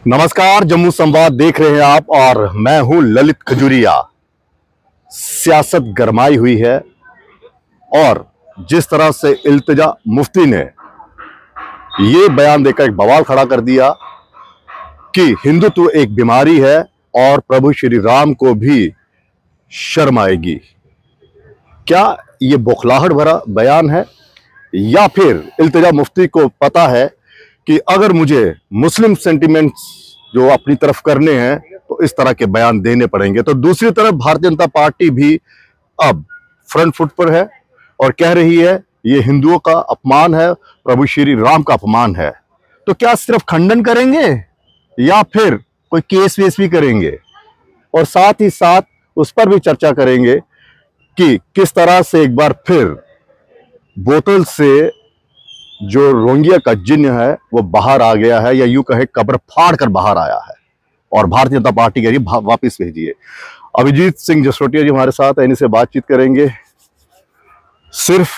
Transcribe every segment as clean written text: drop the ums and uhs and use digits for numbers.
नमस्कार, जम्मू संवाद देख रहे हैं आप और मैं हूं ललित खजूरिया। सियासत गरमाई हुई है और जिस तरह से इल्तिजा मुफ्ती ने ये बयान देकर एक बवाल खड़ा कर दिया कि हिंदुत्व एक बीमारी है और प्रभु श्री राम को भी शर्म आएगी। क्या ये बौखलाहट भरा बयान है या फिर इल्तिजा मुफ्ती को पता है कि अगर मुझे मुस्लिम सेंटिमेंट्स जो अपनी तरफ करने हैं तो इस तरह के बयान देने पड़ेंगे। तो दूसरी तरफ भारतीय जनता पार्टी भी अब फ्रंट फुट पर है और कह रही है ये हिंदुओं का अपमान है, प्रभु श्री राम का अपमान है। तो क्या सिर्फ खंडन करेंगे या फिर कोई केस वेस भी करेंगे और साथ ही साथ उस पर भी चर्चा करेंगे कि किस तरह से एक बार फिर बोतल से जो रोंगिया का जिन्न है वो बाहर आ गया है, या यूं कहे कब्र फाड़ कर बाहर आया है और भारतीय जनता पार्टी कह रही है वापिस भेजिए। अभिजीत सिंह जसरोटिया जी हमारे साथ हैं, इनसे बातचीत करेंगे। सिर्फ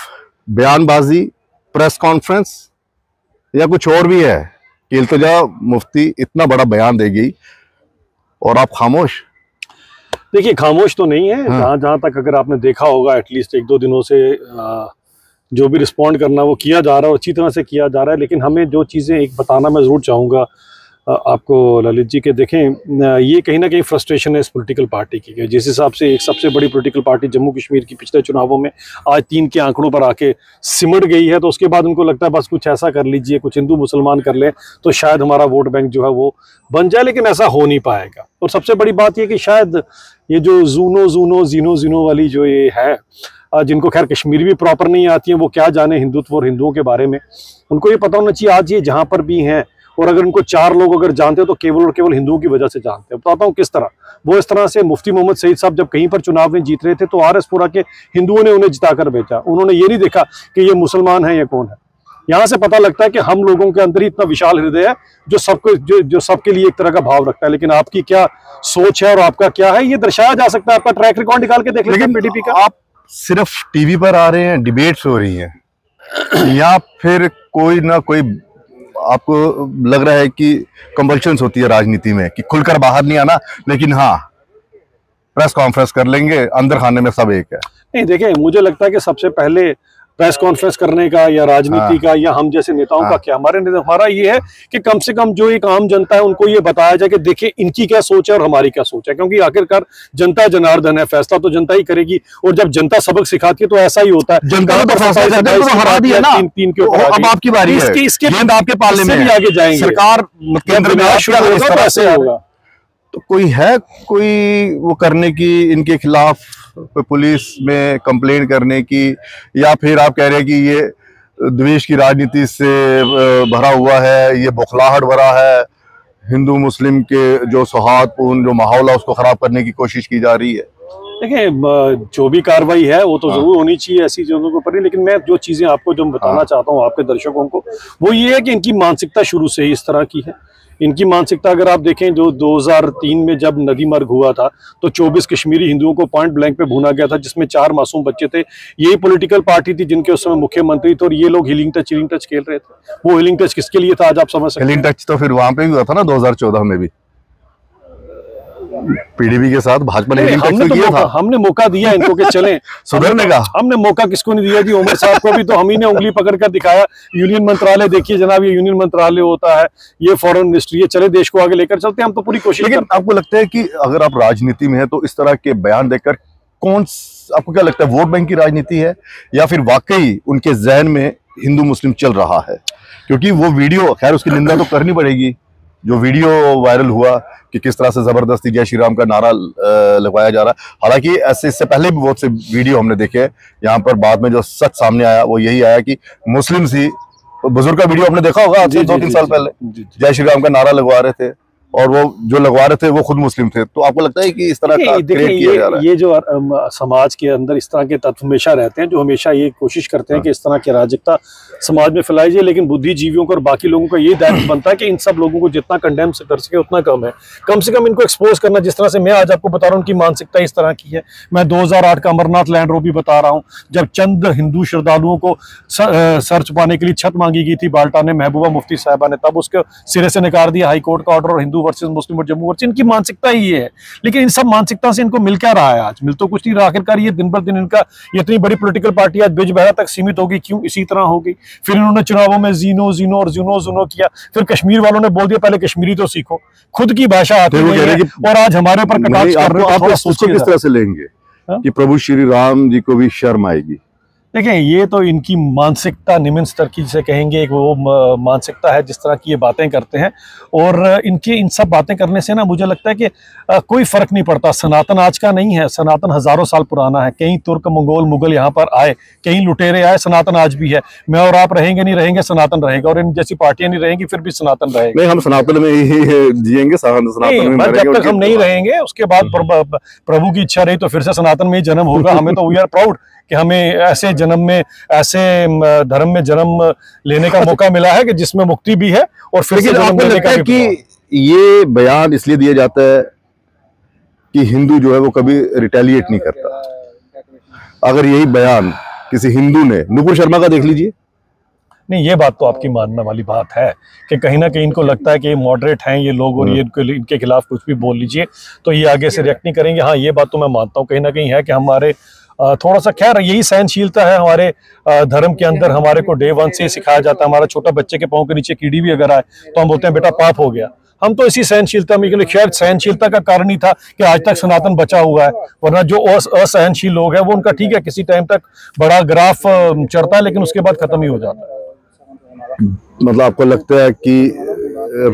बयानबाजी, प्रेस कॉन्फ्रेंस या कुछ और भी है कि इल्तिजा मुफ्ती इतना बड़ा बयान देगी और आप खामोश? देखिए, खामोश तो नहीं है। जहां तक अगर आपने देखा होगा एटलीस्ट एक दो दिनों से जो भी रिस्पॉन्ड करना वो किया जा रहा है और अच्छी तरह से किया जा रहा है। लेकिन हमें जो चीज़ें एक बताना मैं ज़रूर चाहूँगा आपको ललित जी के, देखें ये कहीं ना कहीं फ्रस्ट्रेशन है इस पॉलिटिकल पार्टी की। जिस हिसाब से एक सबसे बड़ी पॉलिटिकल पार्टी जम्मू कश्मीर की पिछले चुनावों में आज 3 के आंकड़ों पर आके सिमट गई है, तो उसके बाद उनको लगता है बस कुछ ऐसा कर लीजिए, कुछ हिंदू मुसलमान कर लें तो शायद हमारा वोट बैंक जो है वो बन जाए, लेकिन ऐसा हो नहीं पाएगा। और सबसे बड़ी बात यह कि शायद ये जो जीनो वाली जो ये है, जिनको खैर कश्मीरी भी प्रॉपर नहीं आती है, वो क्या जाने हिंदुत्व और हिंदुओं के बारे में। उनको ये पता होना चाहिए आज ये जहां पर भी हैं, और अगर उनको 4 लोग अगर जानते हो तो केवल और केवल हिंदुओं की वजह से जानते हैं। बताता हूँ किस तरह। वो इस तरह से मुफ्ती मोहम्मद सईद साहब जब कहीं पर चुनाव में जीत रहे थे तो आरएसपुरा के हिंदुओं ने उन्हें जिताकर भेजा। उन्होंने ये नहीं देखा कि ये मुसलमान है या कौन है। यहाँ से पता लगता है कि हम लोगों के अंदर ही इतना विशाल हृदय है जो सबको जो सबके लिए एक तरह का भाव रखता है। लेकिन आपकी क्या सोच है और आपका क्या है ये दर्शाया जा सकता है। आपका ट्रैक रिकॉर्ड निकाल के देख लेकिन पीडीपी का। आप सिर्फ टीवी पर आ रहे हैं, डिबेट्स हो रही हैं या फिर कोई ना कोई आपको लग रहा है कि कंपल्शंस होती है राजनीति में कि खुलकर बाहर नहीं आना, लेकिन हाँ प्रेस कॉन्फ्रेंस कर लेंगे, अंदर खाने में सब एक है? नहीं, देखिए, मुझे लगता है कि सबसे पहले प्रेस कॉन्फ्रेंस करने का या राजनीति का या हम जैसे नेताओं का क्या, हमारा ये है कि कम से कम जो एक आम जनता है उनको ये बताया जाए कि देखिए इनकी क्या सोच है और हमारी क्या सोच है। क्योंकि आखिरकार जनता जनार्दन है, फैसला तो जनता ही करेगी। और जब जनता सबक सिखाती है तो ऐसा ही होता है। जनता ने तो हरा दिया ना, 3 के ऊपर अब आपकी बारी है। इसके आपके पाले में भी आगे जाएंगे, सरकार केंद्र में ऐसे होगा। तो कोई है कोई वो करने की इनके खिलाफ पुलिस में कंप्लेंट करने की, या फिर आप कह रहे हैं कि ये द्वेष की राजनीति से भरा हुआ है, ये बौखलाहट भरा है, हिंदू मुस्लिम के जो सौहार्दपूर्ण जो माहौल है उसको खराब करने की कोशिश की जा रही है? देखिए, जो भी कार्रवाई है वो तो जरूर होनी चाहिए ऐसी चीजों के ऊपर। लेकिन मैं जो चीजें आपको जो बताना चाहता हूँ आपके दर्शकों को, वो ये है कि इनकी मानसिकता शुरू से ही इस तरह की है। इनकी मानसिकता अगर आप देखें, जो 2003 में जब नदी मर्ग हुआ था तो 24 कश्मीरी हिंदुओं को पॉइंट ब्लैंक पे भूना गया था, जिसमें 4 मासूम बच्चे थे। यही पॉलिटिकल पार्टी थी जिनके उस समय मुख्यमंत्री थे, और ये लोग हीलिंग टच खेल रहे थे। वो हीलिंग टच किसके लिए था आज आप समझ सकते हैं। हीलिंग टच तो फिर वहां पे भी हुआ था ना 2014 में भी, पीडीपी के साथ भाजपा ने किया था। हमने मौका दिया इनको कि चलें सुधरने का। हमने मौका किसको नहीं दिया जी? उमर साहब को भी तो हम ही ने उंगली पकड़ कर दिखाया। यूनियन मंत्रालय देखिए जनाब, ये यूनियन मंत्रालय होता है, ये फॉरेन मिनिस्ट्री है, चले देश को आगे लेकर चलते हैं। हम तो पूरी कोशिश। लेकिन आपको लगता है कि अगर आप राजनीति में है तो इस तरह के बयान देकर आपको क्या लगता है, वोट बैंक की राजनीति है या फिर वाकई उनके जहन में हिंदू मुस्लिम चल रहा है? क्योंकि वो वीडियो, खैर उसकी निंदा तो करनी पड़ेगी, जो वीडियो वायरल हुआ कि किस तरह से जबरदस्ती जय श्री राम का नारा लगवाया जा रहा है। हालांकि ऐसे इससे पहले भी बहुत से वीडियो हमने देखे हैं। यहाँ पर बाद में जो सच सामने आया वो यही आया कि मुस्लिम ही बुजुर्ग का वीडियो आपने देखा होगा, 2-3 साल पहले जय श्री राम का नारा लगवा रहे थे और वो जो लगवा रहे थे वो खुद मुस्लिम थे। तो आपको लगता है कि इस तरह का क्रिएट किया जा रहा है? ये जो समाज के अंदर इस तरह के तत्व हमेशा रहते हैं जो हमेशा ये कोशिश करते हैं कि इस तरह की अराजकता समाज में फैलाई जाए, लेकिन बुद्धिजीवियों को और बाकी लोगों का ये दायित्व बनता है कि इन सब लोगों को जितना कंडेम कर सके उतना कम है। कम से कम इनको एक्सपोज करना। जिस तरह से मैं आज आपको बता रहा हूँ उनकी मानसिकता इस तरह की है। मैं 2008 का अमरनाथ लैंड रोड भी बता रहा हूँ, जब चंद हिंदू श्रद्धालुओं को सर छुपाने के लिए छत मांगी गई थी बाल्टा ने, महबूबा मुफ्ती साहिबा ने, तब उसके सिरे से नकार दिया हाईकोर्ट का ऑर्डर और हिंदू हिंदू वर्सेस मुस्लिम और जम्मू वर्सेस, इनकी मानसिकता ही ये है। लेकिन इन सब मानसिकता से इनको मिल क्या रहा है? आज मिल तो कुछ नहीं रहा। आखिरकार ये दिन बर दिन इनका, ये इतनी बड़ी पॉलिटिकल पार्टी आज बिजबहरा तक सीमित होगी, क्यों इसी तरह हो गई? फिर इन्होंने चुनावों में जीनो जीनो और जुनो किया, फिर कश्मीर वालों ने बोल दिया पहले कश्मीरी तो सीखो, खुद की भाषा आती नहीं है, और आज हमारे ऊपर कटाक्ष कर रहे हो। आप सोचो किस तरह से लेंगे कि प्रभु श्री राम जी को भी शर्म आएगी? देखें, ये तो इनकी मानसिकता निम्न स्तर की जिसे कहेंगे, एक वो मानसिकता है जिस तरह की ये बातें करते हैं। और इनकी इन सब बातें करने से ना मुझे लगता है कि कोई फर्क नहीं पड़ता। सनातन आज का नहीं है, सनातन हजारों साल पुराना है। कई तुर्क, मंगोल, मुगल यहाँ पर आए, कई लुटेरे आए, सनातन आज भी है। मैं और आप रहेंगे नहीं रहेंगे, सनातन रहेगा, और इन जैसी पार्टियां नहीं रहेंगी फिर भी सनातन रहेगा। नहीं, हम सनातन में ही जिएंगे, सनातन में जब तक हम नहीं रहेंगे, उसके बाद प्रभु की इच्छा रही तो फिर से सनातन में ही जन्म होगा। हमें तो वी आर प्राउड कि हमें ऐसे जन्म में, ऐसे धर्म में जन्म लेने का मौका मिला है कि जिसमें मुक्ति भी है और फिर से जन्म लेने का भी। कि ये बयान इसलिए दिया जाता है कि हिंदू जो है वो कभी रिटेलिएट नहीं करता। अगर यही बयान किसी हिंदू ने, नुपुर शर्मा का देख लीजिए। नहीं, ये बात तो आपकी मानने वाली बात है कि कहीं ना कहीं इनको लगता है कि ये मॉडरेट हैं ये लोग, और ये इनके खिलाफ कुछ भी बोल लीजिए तो ये आगे से रिएक्ट नहीं करेंगे। हाँ, ये बात तो मैं मानता हूँ कहीं ना कहीं है कि हमारे थोड़ा सा, खैर यही सहनशीलता है हमारे धर्म के अंदर। हमारे को डे वन से सिखाया जाता है, हमारा छोटा बच्चे के पाँव के नीचे कीड़ी भी अगर आए तो हम बोलते हैं बेटा पाप हो गया। हम तो इसी सहनशीलता में, शायद सहनशीलता का कारण ही था कि आज तक सनातन बचा हुआ है। वरना जो असहनशील लोग हैं वो, उनका ठीक है किसी टाइम तक बड़ा ग्राफ चढ़ता है, लेकिन उसके बाद खत्म ही हो जाता है। मतलब आपको लगता है कि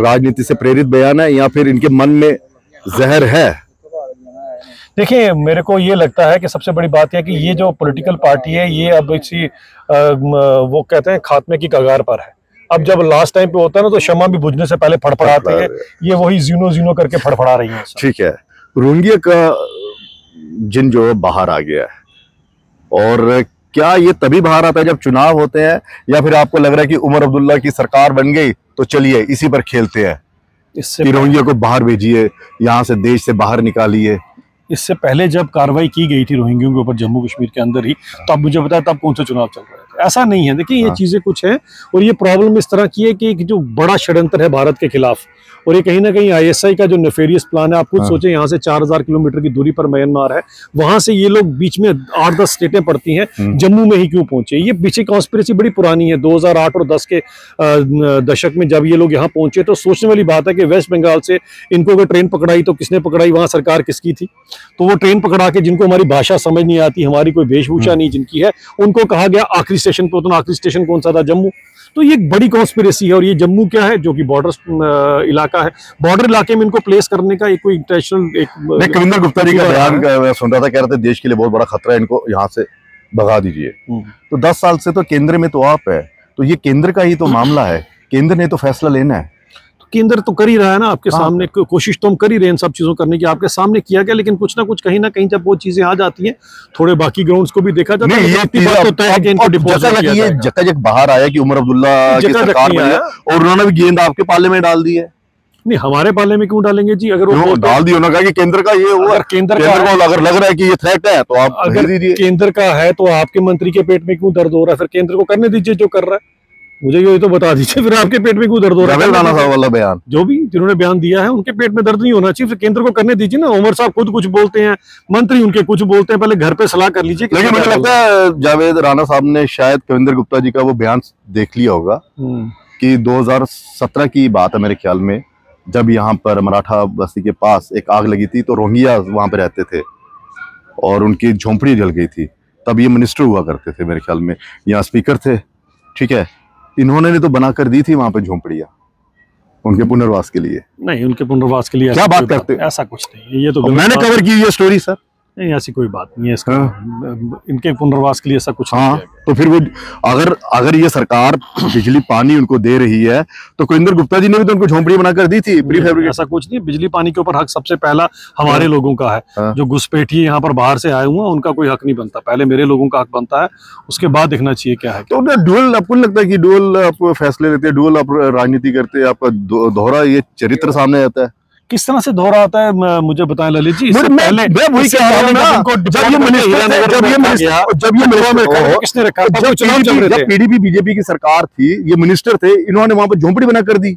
राजनीति से प्रेरित बयान है या फिर इनके मन में जहर है? देखिए, मेरे को ये लगता है कि सबसे बड़ी बात है कि ये जो पॉलिटिकल पार्टी है ये अब इसी वो कहते हैं खात्मे की कगार पर है। अब जब लास्ट टाइम पे होता है ना तो शमा भी बुझने से पहले फड़फड़ाते हैं, ये वही जीनो करके फड़फड़ा रही है। ठीक है, रोहिंग्या का जिन जो बाहर आ गया है, और क्या ये तभी बाहर आता है जब चुनाव होते हैं, या फिर आपको लग रहा है कि उमर अब्दुल्ला की सरकार बन गई तो चलिए इसी पर खेलते हैं, इससे रोहिंग्या को बाहर भेजिए, यहाँ से देश से बाहर निकालिए? इससे पहले जब कार्रवाई की गई थी रोहिंग्यों के ऊपर जम्मू कश्मीर के अंदर ही, तो आप मुझे बताया तब कौन से चुनाव चल रहे थे? ऐसा नहीं है। देखिए, ये चीजें कुछ है, और ये प्रॉब्लम इस तरह की है कि जो बड़ा षड्यंत्र है भारत के खिलाफ, और ये कहीं ना कहीं आईएसआई का जो नेफेरियस प्लान है। आप खुद सोचें, यहाँ से 4000 किलोमीटर की दूरी पर म्यांमार है, वहां से ये लोग बीच में 8-10 स्टेटें पड़ती हैं, जम्मू में ही क्यों पहुंचे? ये पीछे कॉन्स्पिरेसी बड़ी पुरानी है। 2008 और 10 के दशक में जब ये लोग यहाँ पहुंचे तो सोचने वाली बात है कि वेस्ट बंगाल से इनको अगर ट्रेन पकड़ाई तो किसने पकड़ाई? वहां सरकार किसकी थी? तो वो ट्रेन पकड़ा के, जिनको हमारी भाषा समझ नहीं आती, हमारी कोई वेशभूषा नहीं जिनकी है, उनको कहा गया आखिरी स्टेशन पे। तो आखिरी स्टेशन कौन सा था? जम्मू। तो ये एक बड़ी कॉन्स्पिरेसी है। और ये जम्मू क्या है, जो कि बॉर्डर इलाका है, बॉर्डर इलाके में इनको प्लेस करने का एक कोई इंटेंशनल एक कविंदर गुप्ता जी का बयान मैं सुन रहा था, कह रहे थे देश के लिए बहुत बड़ा खतरा है, इनको यहाँ से भगा दीजिए। तो 10 साल से तो केंद्र में तो आप है, तो ये केंद्र का ही तो मामला है, केंद्र ने तो फैसला लेना है। केंद्र तो कर ही रहा है ना आपके सामने, कोशिश तो हम कर ही रहे हैं इन सब चीजों करने की, आपके सामने किया गया। लेकिन कुछ ना कुछ कहीं ना कहीं जब वो चीजें आ जाती हैं, थोड़े बाकी ग्राउंड्स को भी देखा जाता है। ये जगह बाहर आया कि उमर अब्दुल्ला की सरकार में है, और उन्होंने भी गेंद आपके पाले में डाल दी है। नहीं, हमारे पाले में क्यों डालेंगे जी? अगर वो डाल दी, उन्होंने कहा कि केंद्र का ये हुआ, केंद्र को अगर लग रहा है कि ये थ्रेट है तो आप अगर केंद्र का है तो आपके मंत्री के पेट में क्यों दर्द हो रहा है? फिर केंद्र को करने दीजिए जो कर रहा है, मुझे ये तो बता दीजिए। फिर आपके पेट में क्यों दर्द हो रहा है? राणा साहब वाला बयान, जो भी जिन्होंने बयान दिया है उनके पेट में दर्द नहीं होना चाहिए, फिर केंद्र को करने दीजिए ना। उमर साहब खुद कुछ बोलते हैं, मंत्री उनके कुछ बोलते हैं, पहले घर पे सलाह कर लीजिए। लेकिन मुझे लगता है जावेद राणा साहब ने शायद कविंदर गुप्ता जी का वो बयान देख लिया होगा कि 2017 की बात है मेरे ख्याल में, जब यहाँ पर मराठा बस्ती के पास एक आग लगी थी, तो रोहिंग्या वहां पे रहते थे और उनकी झोंपड़ी जल गई थी। तब ये मिनिस्टर हुआ करते थे मेरे ख्याल में, यहाँ स्पीकर थे, ठीक है। इन्होंने ने तो बनाकर दी थी वहां पे झोंपड़ियां उनके पुनर्वास के लिए। नहीं, उनके पुनर्वास के लिए क्या बात करते? ऐसा कुछ नहीं, ये तो मैंने कवर की ये स्टोरी सर। नहीं, ऐसी कोई बात नहीं है इसका। इनके पुनर्वास के लिए ऐसा कुछ नहीं है। तो फिर वो अगर ये सरकार बिजली पानी उनको दे रही है तो कविंदर गुप्ता जी ने भी तो उनको झोंपड़ी बनाकर दी थी। ऐसा कुछ नहीं, बिजली पानी के ऊपर हक सबसे पहला हमारे लोगों का है। जो घुसपैठी यहाँ पर बाहर से आए हुए हैं उनका कोई हक नहीं बनता, पहले मेरे लोगों का हक बनता है, उसके बाद देखना चाहिए क्या है। तो डुअल, आपको लगता है कि डुअल आप फैसले लेते हैं, डुअल आप राजनीति करते हैं, आपका दोहरा ये चरित्र सामने आता है? किस तरह से दोहरा आता है मुझे बताएं ललित जी। मैं वही कह रहा हूं ना, जब ये किसने रखा? जब पीडीपी बीजेपी की सरकार थी, ये मिनिस्टर थे, इन्होंने वहां पर झोंपड़ी बना कर दी।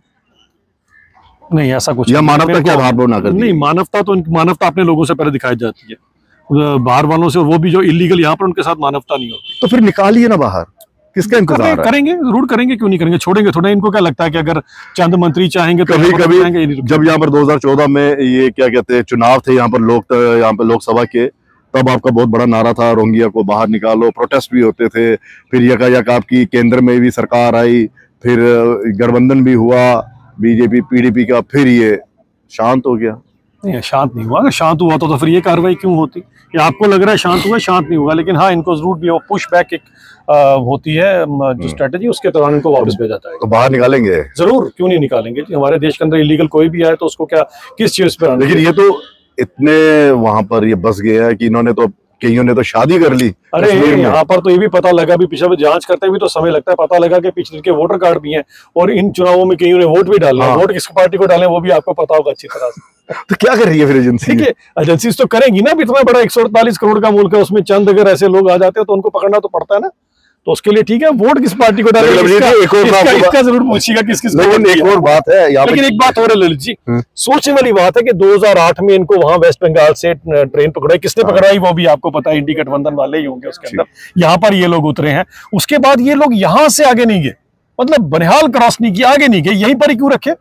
नहीं ऐसा कुछ या नहीं। मानवता के आधार पर ना कर नहीं, मानवता अपने लोगों से पहले दिखाई जाती है, बाहर वालों से, और वो भी जो इलीगल यहाँ पर, उनके साथ मानवता नहीं होती। तो फिर निकालिए ना बाहर, किसका इंतजार है? करेंगे, जरूर करेंगे, क्यों नहीं करेंगे, छोड़ेंगे थोड़ा। इनको क्या लगता है कि अगर चंद मंत्री चाहेंगे तो कभी कभी जाएंगे? जब यहाँ पर 2014 में ये क्या कहते हैं चुनाव थे यहाँ पर लोकसभा के, तब आपका बहुत बड़ा नारा था रोहिंग्या को बाहर निकालो, प्रोटेस्ट भी होते थे। फिर यकायक आपकी केंद्र में भी सरकार आई, फिर गठबंधन भी हुआ बीजेपी PDP का, फिर ये शांत हो गया। नहीं, शांत नहीं हुआ। अगर शांत हुआ तो फिर ये कार्रवाई क्यों होती? ये आपको लग रहा है शांत हुआ, शांत नहीं हुआ। लेकिन हाँ, इनको जरूर भी वो पुश बैक एक होती है जो स्ट्रेटेजी, उसके दौरान इनको वापस भेजा जाएगा। तो बाहर निकालेंगे जरूर, क्यों नहीं निकालेंगे? हमारे देश के अंदर इलीगल कोई भी आए तो उसको क्या, किस चीज पे? लेकिन ये तो इतने वहां पर ये बस गए हैं कि इन्होंने तो, कईयों ने तो शादी कर ली। अरे यहाँ पर तो ये भी पता लगा, भी पिछले जांच करते हुए तो समय लगता है, पता लगा कि पिछले के वोटर कार्ड भी हैं, और इन चुनावों में कईयों ने वोट भी डाले। हाँ। वोट किस पार्टी को डाले वो भी आपको पता होगा अच्छी तरह से। तो क्या कर रही है फिर एजेंसी? ठीक है, एजेंसीज तो करेंगी ना, इतना बड़ा 148 करोड़ का मुल्क है, उसमें चंद अगर ऐसे लोग आ जाते हैं तो उनको पकड़ना तो पड़ता है ना। तो उसके लिए ठीक है, वोट किस पार्टी को डाले इसका जरूर पूछिएगा, किस किस। लेकिन एक और बात है, लेकिन एक बात और है ललित जी, सोचने वाली बात है कि 2008 में इनको वहां वेस्ट बंगाल से ट्रेन पकड़ाई, किसने पकड़ाई वो भी आपको पता है, इंडी गठबंधन वाले ही होंगे उसके अंदर। यहाँ पर ये लोग उतरे हैं, उसके बाद ये लोग यहाँ से आगे नहीं गए, मतलब बनिहाल क्रॉस नहीं किया, आगे नहीं गए, यहीं पर ही क्यों रखे?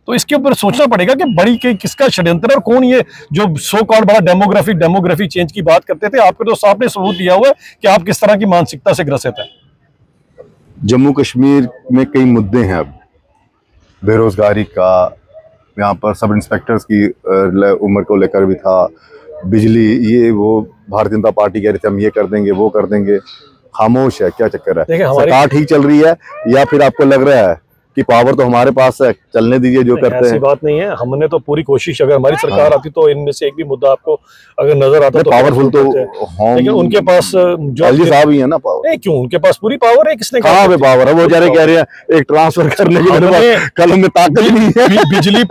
तो इसके ऊपर सोचना पड़ेगा कि बड़ी के किसका षड्यंत्र, और कौन ये जो सो कॉल्ड बड़ा डेमोग्राफी चेंज की बात करते थे। आपको तो साहब ने सबूत दिया हुआ है कि आप किस तरह की मानसिकता से ग्रसित है। जम्मू कश्मीर में कई मुद्दे हैं, अब बेरोजगारी का, यहाँ पर सब इंस्पेक्टर्स की उम्र को लेकर भी था, बिजली, ये वो भारतीय जनता पार्टी कह रही थी हम ये कर देंगे वो कर देंगे, खामोश है। क्या चक्कर है? सरकार ठीक चल रही है या फिर आपको लग रहा है कि पावर तो हमारे पास है, चलने दीजिए जो करते हैं? ऐसी बात नहीं है, हमने तो पूरी कोशिश, अगर हमारी सरकार आती तो इनमें से एक भी मुद्दा आपको अगर नजर आता तो पावरफुल तो लेकिन उनके पास जो एलजी साहब ही है ना पावर। नहीं, क्यों? उनके पास पूरी पावर है, किसने कहा पे पावर है? वो जा रहे कह रहे हैं एक ट्रांसफर करने की कल में ताकत नहीं है। बिजली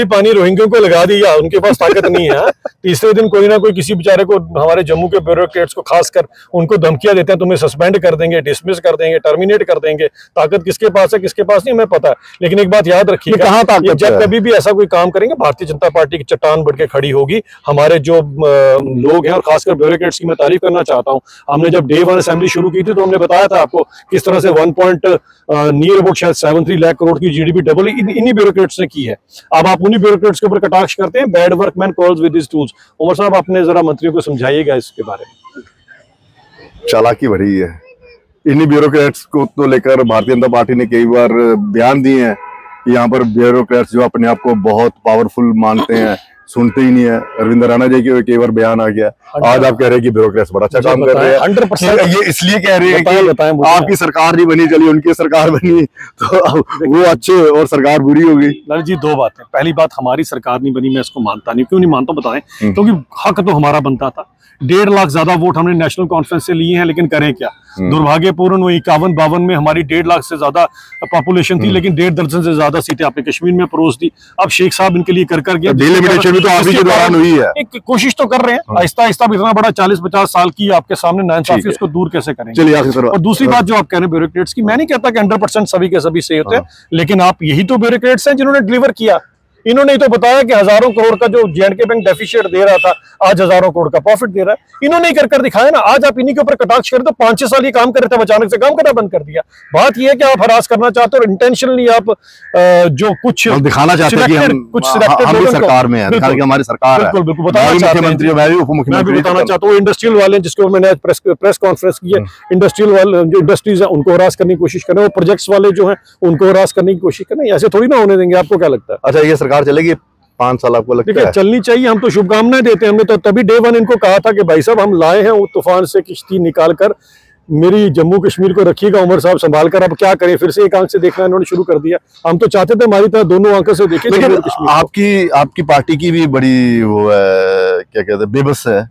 पानी रोहिंग्यों को लगा दिया, उनके पास ताकत नहीं है। तीसरे दिन कोई ना कोई किसी बेचारे को, हमारे जम्मू के ब्यूरोक्रेट्स को खासकर, उनको धमकियां देते हैं, तुम्हें सस्पेंड कर देंगे, डिसमिस कर देंगे, टर्मिनेट कर देंगे। ताकत किसके पास है, किसके पास नहीं, मैं पता है। लेकिन एक बात याद रखिएगा, जब कभी भी ऐसा कोई काम करेंगे, भारतीय जनता पार्टी की चट्टान बढ़ के खड़ी होगी। हमारे जो लोग हैं, और खासकर ब्यूरोक्रेट्स की मैं तारीफ करना चाहता हूं, हमने जब डे 1 असेंबली शुरू की थी तो हमने बताया था आपको किस तरह से 1.73 लाख करोड़ की GDP डबल इन्हीं ब्यूरोक्रेट्स ने की है। अब आप उन्हीं ब्यूरोक्रेट्स के ऊपर कटाक्ष करते हैं, bad workman calls with his tools. Umar साहब, अपने जरा मंत्रियों को समझाइएगा इसके बारे में। चालाकी बढ़ी है इन्हीं ब्यूरोक्रेट्स को तो लेकर। भारतीय जनता पार्टी ने कई बार बयान दिए हैं कि यहाँ पर ब्यूरोक्रेट्स जो अपने आप को बहुत पावरफुल मानते हैं, सुनते ही नहीं है। अरविंद राणा जी के कई बार बयान आ गया। आज आप कह रहे हैं कि ब्यूरोक्रेट्स बड़ा अच्छा काम कर रहे हैं। 100% ये इसलिए कह रहे हैं कि आपकी सरकार नहीं बनी, चलिए उनकी सरकार बनी तो वो अच्छे और सरकार बुरी होगी। लाल जी, दो बातें। पहली बात, हमारी सरकार नहीं बनी, मैं इसको मानता नहीं। क्यों नहीं मानता बताएं? क्योंकि हक तो हमारा बनता था। 1.5 लाख ज्यादा वोट हमने नेशनल कॉन्फ्रेंस से लिए हैं, लेकिन करें क्या? दुर्भाग्यपूर्ण वो 51-52 में हमारी 1.5 लाख से ज्यादा पॉपुलेशन थी, लेकिन 1.5 दर्जन से ज्यादा सीटें आपने कश्मीर में परोस दी। अब शेख साहब इनके लिए कर गया, डिलिमिटेशन भी तो आप ही के दौरान हुई है। एक कोशिश तो कर रहे हैं, आहिस्ता आहिस्ता। इतना बड़ा 40-50 साल की आपके सामने नाइंसाफी, उसको दूर कैसे करेंगे? चलिए। और दूसरी बात जो आप कह रहे हैं ब्यूरोक्रेट्स की, मैं नहीं कहता कि 100% सभी के सभी सही होते हैं, लेकिन आप यही तो ब्यूरोक्रेट्स हैं जिन्होंने डिलीवर किया। इन्होंने तो बताया कि हजारों करोड़ का जो J&K बैंक डेफिशिएट दे रहा था, आज हजारों करोड़ का प्रॉफिट दे रहा है। इन्होंने ही कर दिखाया ना। आज आप इन्हीं के ऊपर कटाक्ष करें तो 5-6 साल ये काम कर रहे थे, अचानक से काम करना बंद कर दिया। बात यह है कि आप हरास करना चाहते हो और इंटेंशनली आप जो कुछ दिखाना चाहते हैं कि हम सरकार में हैं, हमारी सरकार है। बिल्कुल बताना चाहते हैं, मैं भी उप मुख्यमंत्री बताना चाहता हूँ। इंडस्ट्रियल वाले जिसके ऊपर मैंने प्रेस कॉन्फ्रेंस की है, इंडस्ट्रियल वाले जो इंडस्ट्रीज है उनको हरास करने की कोशिश करें, और प्रोजेक्ट्स वाले जो है उनको हरास करने की कोशिश करें। ऐसे थोड़ी ना होने देंगे। आपको क्या लगता है? अच्छा, ये सरकार चलेगी 5 साल, आपको लगता है? चलनी चाहिए। हम तो शुभकामनाएं देते हैं। हमने तो तभी डे 1 इनको कहा था कि भाई साहब, हम लाए हैं वो तूफान से किश्ती निकाल कर, मेरी जम्मू कश्मीर को रखिएगा उमर साहब संभाल कर। अब क्या करें, फिर से एक आंख से देखना इन्होंने शुरू कर दिया। हम तो चाहते थे हमारी तरह दोनों आंखों से देखें। लेकिन आपकी पार्टी की भी बड़ी वो है, क्या कहते हैं, बेबस है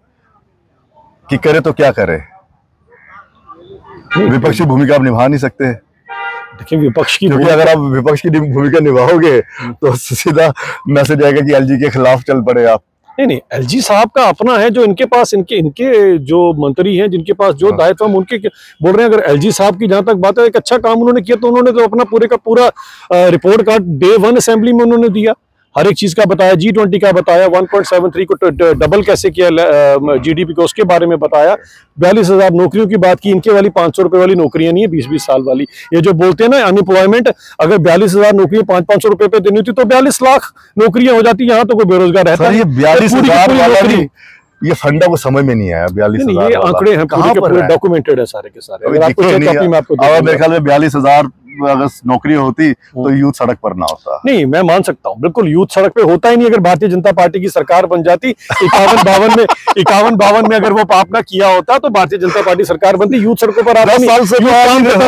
कि करे तो क्या करे। विपक्षी भूमिका आप निभा नहीं सकते। देखिए, विपक्ष की, क्योंकि अगर आप विपक्ष की भूमिका निभाओगे तो सीधा मैसेज आएगा कि एलजी के खिलाफ चल पड़े आप। नहीं नहीं, एलजी साहब का अपना है, जो इनके पास इनके जो मंत्री हैं जिनके पास जो दायित्व, हम उनके बोल रहे हैं। अगर एलजी साहब की जहां तक बात है, एक अच्छा काम उन्होंने किया तो उन्होंने तो अपना पूरे का पूरा रिपोर्ट कार्ड डे 1 असेंबली में उन्होंने दिया, हर एक चीज का बताया, G20 का बताया, 1.73 को डबल कैसे किया जीडीपी को, उसके बारे में बताया, 42,000 नौकरियों की बात की। इनके वाली 500 रुपए वाली नौकरियां नहीं है, 20-20 साल वाली। ये जो बोलते हैं ना अनएम्प्लॉयमेंट, अगर 42,000 नौकरियां 500 रुपए पे देनी होती तो 42 लाख नौकरियां हो जाती। यहाँ तो कोई बेरोजगार रहता है। ये 42,000 वाला भी ये फंडा को समझ में नहीं आया। 42,000 ये आंकड़े हैं, कहाँ पर डॉक्यूमेंटेड है सारे के सारे। अगर मेरे ख्याल में 42,000 अगर नौकरी होती तो यूथ सड़क पर ना होता। नहीं, मैं मान सकता हूँ, बिल्कुल यूथ सड़क पे होता ही नहीं। अगर भारतीय जनता पार्टी की सरकार बन जाती 51-52 में अगर वो पाप ना किया होता तो भारतीय जनता पार्टी सरकार बनती, यूथ सड़कों पर आता। 10 साल से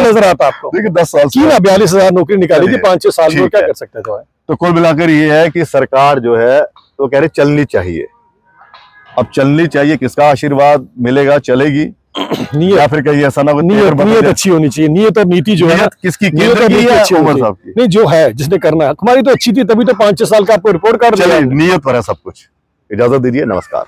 नजर आता आपको। देखिए 10 साल की ना 42,000 नौकरी निकाली थी 5-6 साल में, क्या कर सकते थे। तो कुल मिलाकर ये है कि सरकार जो है तो कह रहे चलनी चाहिए। अब चलनी चाहिए, किसका आशीर्वाद मिलेगा, चलेगी नीयत, या फिर कहीं ऐसा ना हो। नीयत अच्छी होनी चाहिए। नीयत और नीति जो है किसकी, केंद्र की या उमर साहब की? नहीं, जो है जिसने करना है। हमारी तो अच्छी थी, तभी तो 5-6 साल का आपको रिपोर्ट कार्ड दिया। नीयत पर है सब कुछ। इजाजत दीजिए, नमस्कार।